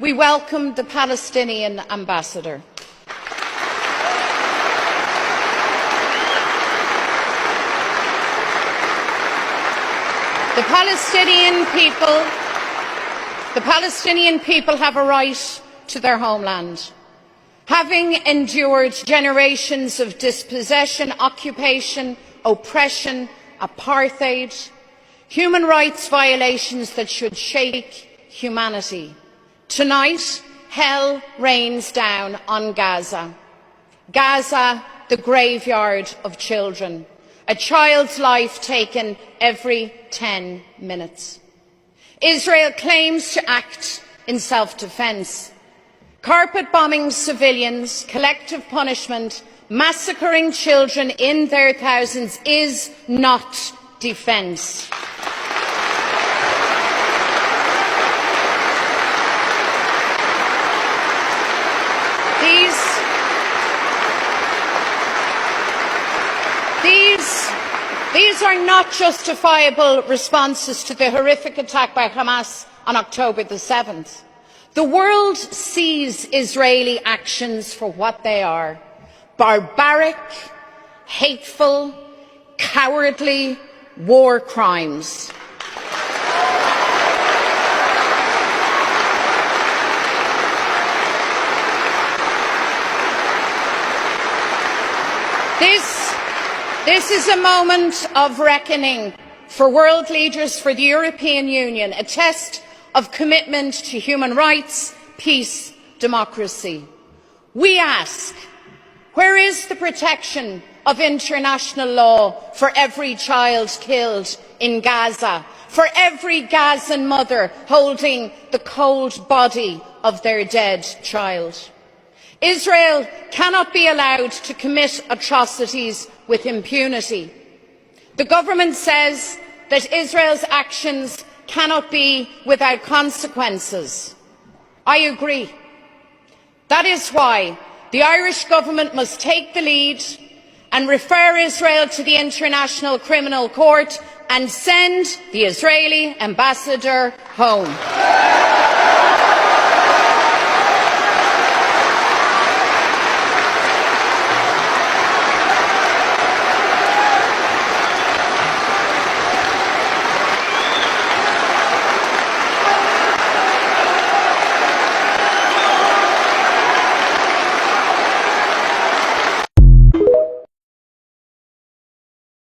we welcome the Palestinian ambassador. The Palestinian people have a right to their homeland. Having endured generations of dispossession, occupation, oppression, apartheid, human rights violations that should shake humanity, tonight hell rains down on Gaza. Gaza, the graveyard of children. A child's life taken every 10 minutes. Israel claims to act in self-defense. Carpet bombing civilians, collective punishment, massacring children in their thousands is not defense. These are not justifiable responses to the horrific attack by Hamas on October the 7th. The world sees Israeli actions for what they are: barbaric, hateful, cowardly war crimes. This is a moment of reckoning for world leaders, for the European Union, a test of commitment to human rights, peace, democracy. We ask, where is the protection of international law for every child killed in Gaza, for every Gazan mother holding the cold body of their dead child? Israel cannot be allowed to commit atrocities with impunity. The government says that Israel's actions cannot be without consequences. I agree. That is why the Irish government must take the lead and refer Israel to the International Criminal Court and send the Israeli ambassador home.